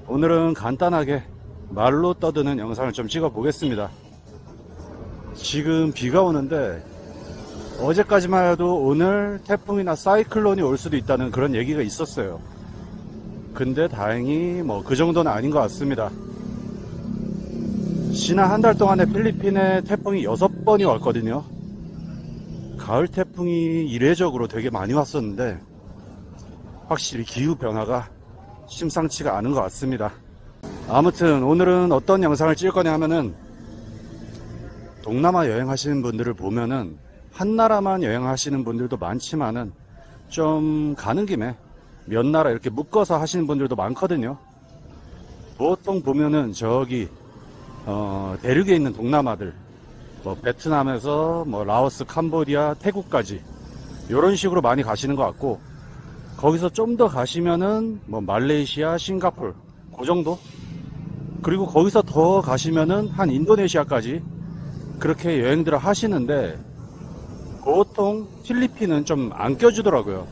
오늘은 간단하게 말로 떠드는 영상을 좀 찍어 보겠습니다. 지금 비가 오는데 어제까지만 해도 오늘 태풍이나 사이클론이 올 수도 있다는 그런 얘기가 있었어요. 근데 다행히 뭐 그 정도는 아닌 것 같습니다. 지난 한 달 동안에 필리핀에 태풍이 6번이 왔거든요. 가을 태풍이 이례적으로 되게 많이 왔었는데 확실히 기후 변화가 심상치가 않은 것 같습니다. 아무튼 오늘은 어떤 영상을 찍을 거냐 하면은, 동남아 여행하시는 분들을 보면은 한 나라만 여행하시는 분들도 많지만은 좀 가는 김에 몇 나라 이렇게 묶어서 하시는 분들도 많거든요. 보통 보면은 저기 대륙에 있는 동남아들, 뭐 베트남에서 뭐 라오스, 캄보디아, 태국까지 이런 식으로 많이 가시는 것 같고, 거기서 좀 더 가시면은 뭐 말레이시아, 싱가폴 그 정도, 그리고 거기서 더 가시면은 한 인도네시아까지 그렇게 여행들을 하시는데, 보통 필리핀은 좀 안 껴주더라고요.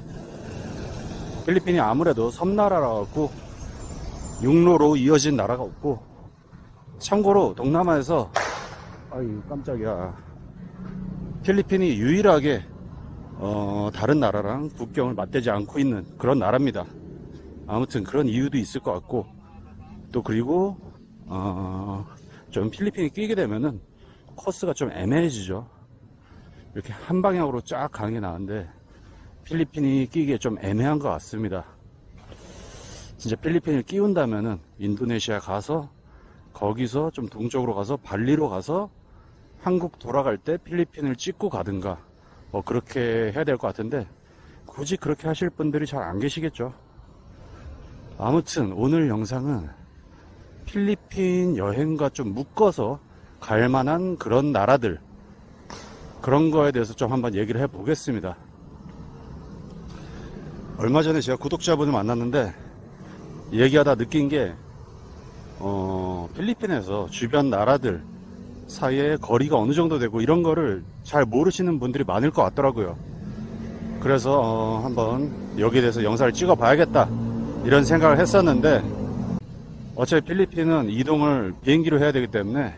필리핀이 아무래도 섬나라라 갖고 육로로 이어진 나라가 없고, 참고로 동남아에서 아유 깜짝이야, 필리핀이 유일하게 다른 나라랑 국경을 맞대지 않고 있는 그런 나라입니다. 아무튼 그런 이유도 있을 것 같고, 또 그리고 좀 필리핀이 끼게 되면은 코스가 좀 애매해지죠. 이렇게 한 방향으로 쫙 가는 게 나은데 필리핀이 끼기에 좀 애매한 것 같습니다. 진짜 필리핀을 끼운다면은 인도네시아 가서 거기서 좀 동쪽으로 가서 발리로 가서 한국 돌아갈 때 필리핀을 찍고 가든가 뭐 그렇게 해야 될 것 같은데, 굳이 그렇게 하실 분들이 잘 안 계시겠죠. 아무튼 오늘 영상은 필리핀 여행과 좀 묶어서 갈 만한 그런 나라들, 그런 거에 대해서 좀 한번 얘기를 해 보겠습니다. 얼마 전에 제가 구독자분을 만났는데 얘기하다 느낀 게, 필리핀에서 주변 나라들 사이에 거리가 어느 정도 되고 이런 거를 잘 모르시는 분들이 많을 것 같더라고요. 그래서 한번 여기에 대해서 영상을 찍어 봐야겠다 이런 생각을 했었는데, 어차피 필리핀은 이동을 비행기로 해야 되기 때문에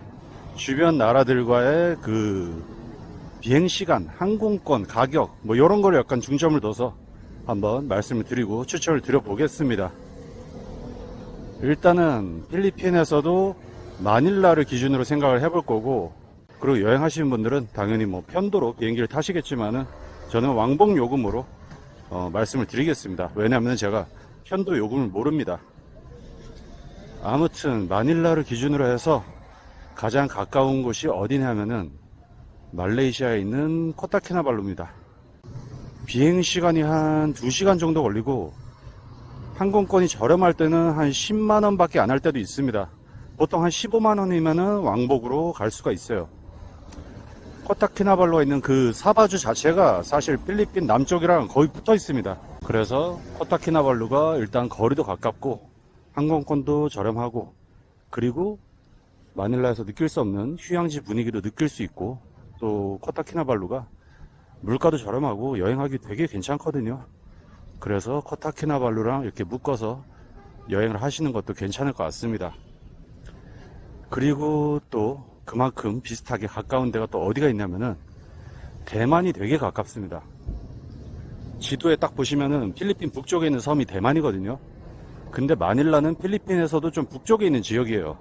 주변 나라들과의 그 비행시간, 항공권, 가격 뭐 이런 거를 약간 중점을 둬서 한번 말씀을 드리고 추천을 드려 보겠습니다. 일단은 필리핀에서도 마닐라를 기준으로 생각을 해볼 거고, 그리고 여행하시는 분들은 당연히 뭐 편도로 비행기를 타시겠지만은 저는 왕복 요금으로 말씀을 드리겠습니다. 왜냐하면 제가 편도 요금을 모릅니다. 아무튼 마닐라를 기준으로 해서 가장 가까운 곳이 어디냐면은 말레이시아에 있는 코타키나발루입니다. 비행시간이 한 2시간 정도 걸리고, 항공권이 저렴할 때는 한 10만원 밖에 안 할 때도 있습니다. 보통 한 15만원이면은 왕복으로 갈 수가 있어요. 코타키나발루에 있는 그 사바주 자체가 사실 필리핀 남쪽이랑 거의 붙어 있습니다. 그래서 코타키나발루가 일단 거리도 가깝고 항공권도 저렴하고, 그리고 마닐라에서 느낄 수 없는 휴양지 분위기도 느낄 수 있고, 또 코타키나발루가 물가도 저렴하고 여행하기 되게 괜찮거든요. 그래서 코타키나발루랑 이렇게 묶어서 여행을 하시는 것도 괜찮을 것 같습니다. 그리고 또 그만큼 비슷하게 가까운 데가 또 어디가 있냐면은 대만이 되게 가깝습니다. 지도에 딱 보시면은 필리핀 북쪽에 있는 섬이 대만이거든요. 근데 마닐라는 필리핀에서도 좀 북쪽에 있는 지역이에요.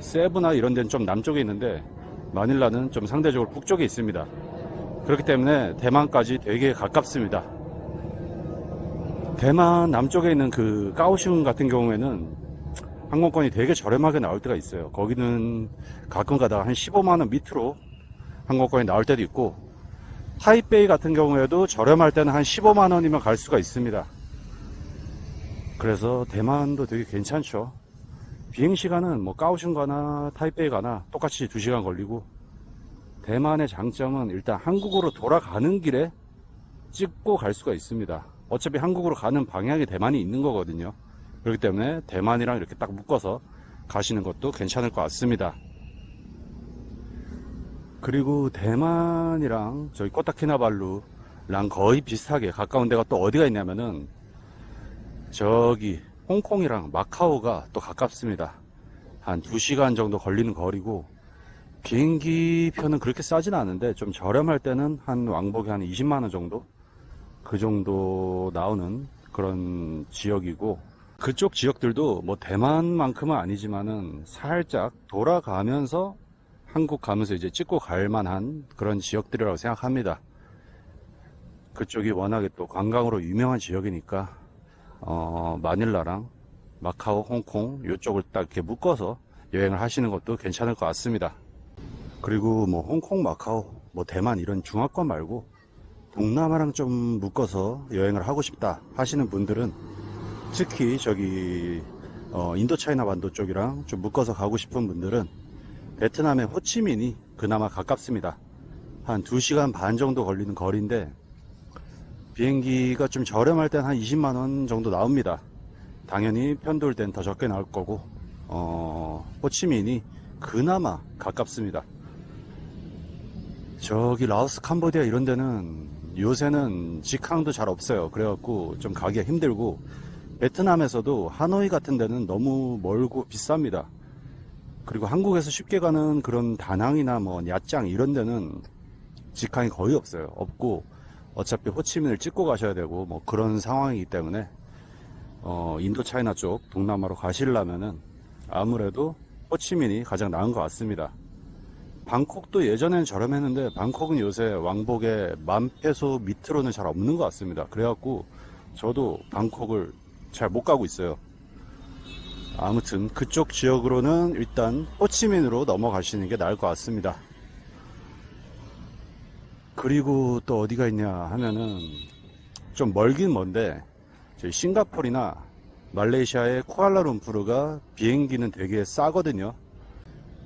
세부나 이런 데는 좀 남쪽에 있는데 마닐라는 좀 상대적으로 북쪽에 있습니다. 그렇기 때문에 대만까지 되게 가깝습니다. 대만 남쪽에 있는 그 까오슝 같은 경우에는 항공권이 되게 저렴하게 나올 때가 있어요. 거기는 가끔 가다가 한 15만원 밑으로 항공권이 나올 때도 있고, 타이베이 같은 경우에도 저렴할 때는 한 15만원이면 갈 수가 있습니다. 그래서 대만도 되게 괜찮죠. 비행시간은 뭐 까오슝 가나 타이베이 가나 똑같이 2시간 걸리고, 대만의 장점은 일단 한국으로 돌아가는 길에 찍고 갈 수가 있습니다. 어차피 한국으로 가는 방향이 대만이 있는 거거든요. 그렇기 때문에 대만이랑 이렇게 딱 묶어서 가시는 것도 괜찮을 것 같습니다. 그리고 대만이랑 저희 코타키나발루랑 거의 비슷하게 가까운 데가 또 어디가 있냐면은 저기 홍콩이랑 마카오가 또 가깝습니다. 한 2시간 정도 걸리는 거리고, 비행기 표는 그렇게 싸진 않은데 좀 저렴할 때는 한 왕복에 한 20만원 정도? 그 정도 나오는 그런 지역이고, 그쪽 지역들도 뭐 대만만큼은 아니지만은 살짝 돌아가면서 한국 가면서 이제 찍고 갈 만한 그런 지역들이라고 생각합니다. 그쪽이 워낙에 또 관광으로 유명한 지역이니까 마닐라랑 마카오, 홍콩 이쪽을 딱 이렇게 묶어서 여행을 하시는 것도 괜찮을 것 같습니다. 그리고 뭐 홍콩, 마카오, 뭐 대만 이런 중화권 말고 동남아랑 좀 묶어서 여행을 하고 싶다 하시는 분들은, 특히 저기 인도차이나 반도 쪽이랑 좀 묶어서 가고 싶은 분들은 베트남의 호치민이 그나마 가깝습니다. 한 2시간 반 정도 걸리는 거리인데 비행기가 좀 저렴할 땐 한 20만원 정도 나옵니다. 당연히 편도일 땐 더 적게 나올 거고, 호치민이 그나마 가깝습니다. 저기 라오스, 캄보디아 이런 데는 요새는 직항도 잘 없어요. 그래갖고 좀 가기가 힘들고, 베트남에서도 하노이 같은 데는 너무 멀고 비쌉니다. 그리고 한국에서 쉽게 가는 그런 다낭이나 뭐 야짱 이런 데는 직항이 거의 없어요. 없고 어차피 호치민을 찍고 가셔야 되고 뭐 그런 상황이기 때문에 인도 차이나 쪽 동남아로 가시려면은 아무래도 호치민이 가장 나은 것 같습니다. 방콕도 예전엔 저렴했는데 방콕은 요새 왕복에 10,000페소 밑으로는 잘 없는 것 같습니다. 그래갖고 저도 방콕을 잘 못 가고 있어요. 아무튼 그쪽 지역으로는 일단 호치민으로 넘어가시는 게 나을 것 같습니다. 그리고 또 어디가 있냐 하면은 좀 멀긴 먼데, 저희 싱가포르나 말레이시아의 쿠알라룸푸르가 비행기는 되게 싸거든요.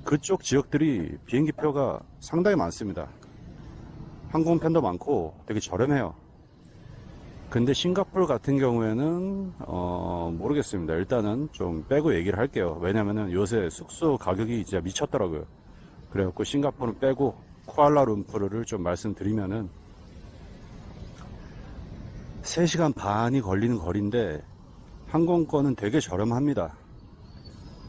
그쪽 지역들이 비행기 표가 상당히 많습니다. 항공편도 많고 되게 저렴해요. 근데 싱가포르 같은 경우에는 모르겠습니다. 일단은 좀 빼고 얘기를 할게요. 왜냐면은 요새 숙소 가격이 진짜 미쳤더라고요. 그래갖고 싱가포르는 빼고 쿠알라룸푸르를 좀 말씀드리면은 3시간 반이 걸리는 거리인데 항공권은 되게 저렴합니다.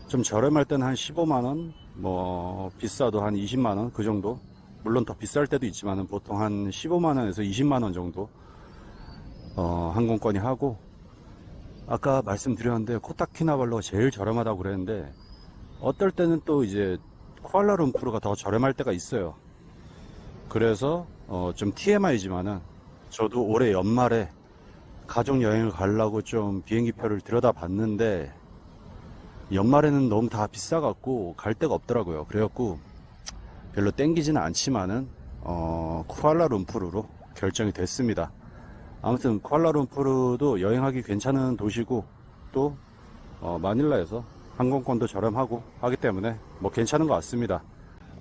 좀 저렴할 때는 한 15만원, 뭐 비싸도 한 20만원 그 정도. 물론 더 비쌀 때도 있지만은 보통 한 15만원에서 20만원 정도 항공권이 하고, 아까 말씀드렸는데 코타키나발루가 제일 저렴하다고 그랬는데 어떨 때는 또 이제 쿠알라룸푸르가 더 저렴할 때가 있어요. 그래서 좀 TMI지만은 저도 올해 연말에 가족 여행을 가려고 좀 비행기 표를 들여다 봤는데 연말에는 너무 다 비싸갖고 갈 데가 없더라고요. 그래갖고 별로 땡기지는 않지만은 쿠알라룸푸르로 결정이 됐습니다. 아무튼 쿠알라룸푸르도 여행하기 괜찮은 도시고, 또 마닐라에서 항공권도 저렴하고 하기 때문에 뭐 괜찮은 것 같습니다.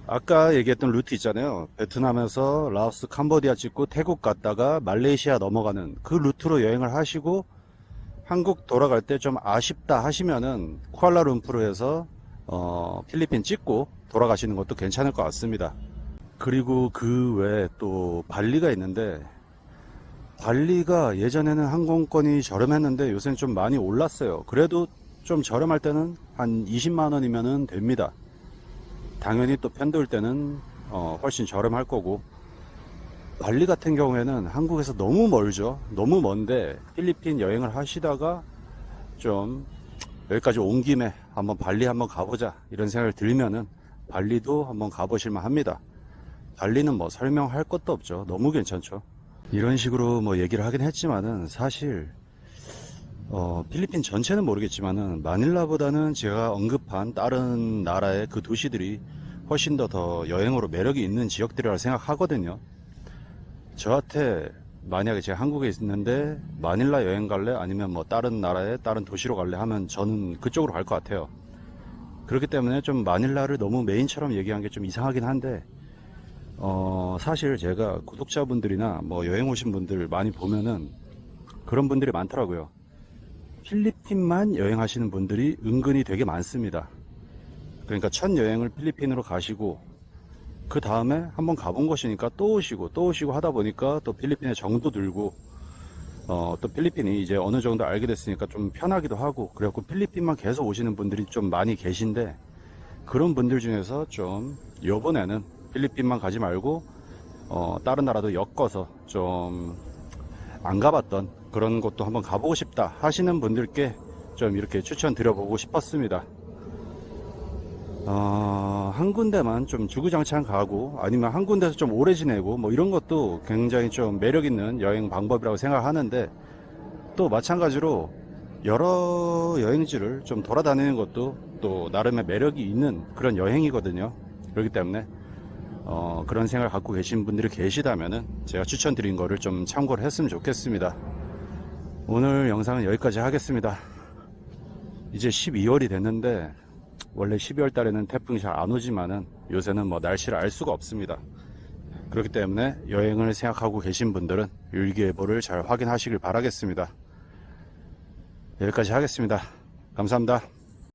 아까 얘기했던 루트 있잖아요. 베트남에서 라오스, 캄보디아 찍고 태국 갔다가 말레이시아 넘어가는 그 루트로 여행을 하시고 한국 돌아갈 때 좀 아쉽다 하시면은 쿠알라룸푸르에서 필리핀 찍고 돌아가시는 것도 괜찮을 것 같습니다. 그리고 그 외에 또 발리가 있는데, 발리가 예전에는 항공권이 저렴했는데 요새는 좀 많이 올랐어요. 그래도 좀 저렴할 때는 한 20만원이면 됩니다. 당연히 또 편도일 때는 훨씬 저렴할 거고, 발리 같은 경우에는 한국에서 너무 멀죠. 너무 먼데 필리핀 여행을 하시다가 좀 여기까지 온 김에 한번 발리 한번 가보자 이런 생각을 들면은 발리도 한번 가보실만 합니다. 발리는 뭐 설명할 것도 없죠. 너무 괜찮죠. 이런 식으로 뭐 얘기를 하긴 했지만은 사실 필리핀 전체는 모르겠지만은 마닐라보다는 제가 언급한 다른 나라의 그 도시들이 훨씬 더 여행으로 매력이 있는 지역들이라고 생각하거든요. 저한테 만약에 제가 한국에 있는데 마닐라 여행 갈래? 아니면 뭐 다른 나라의 다른 도시로 갈래? 하면 저는 그쪽으로 갈 것 같아요. 그렇기 때문에 좀 마닐라를 너무 메인처럼 얘기한 게 좀 이상하긴 한데, 사실 제가 구독자분들이나 뭐 여행 오신 분들 많이 보면은 그런 분들이 많더라고요. 필리핀만 여행하시는 분들이 은근히 되게 많습니다. 그러니까 첫 여행을 필리핀으로 가시고 그 다음에 한번 가본 곳이니까 또 오시고 하다 보니까 또 필리핀에 정도 들고, 또 필리핀이 이제 어느 정도 알게 됐으니까 좀 편하기도 하고, 그래갖고 필리핀만 계속 오시는 분들이 좀 많이 계신데, 그런 분들 중에서 좀 요번에는 필리핀만 가지 말고 다른 나라도 엮어서 좀 안 가봤던 그런 곳도 한번 가보고 싶다 하시는 분들께 좀 이렇게 추천드려보고 싶었습니다. 한 군데만 좀 주구장창 가고, 아니면 한 군데서 좀 오래 지내고, 뭐 이런 것도 굉장히 좀 매력 있는 여행 방법이라고 생각하는데, 또 마찬가지로 여러 여행지를 좀 돌아다니는 것도 또 나름의 매력이 있는 그런 여행이거든요. 그렇기 때문에 그런 생각을 갖고 계신 분들이 계시다면은 제가 추천드린 거를 좀 참고를 했으면 좋겠습니다. 오늘 영상은 여기까지 하겠습니다. 이제 12월이 됐는데, 원래 12월 달에는 태풍이 잘 안 오지만은 요새는 뭐 날씨를 알 수가 없습니다. 그렇기 때문에 여행을 생각하고 계신 분들은 일기예보를 잘 확인하시길 바라겠습니다. 여기까지 하겠습니다. 감사합니다.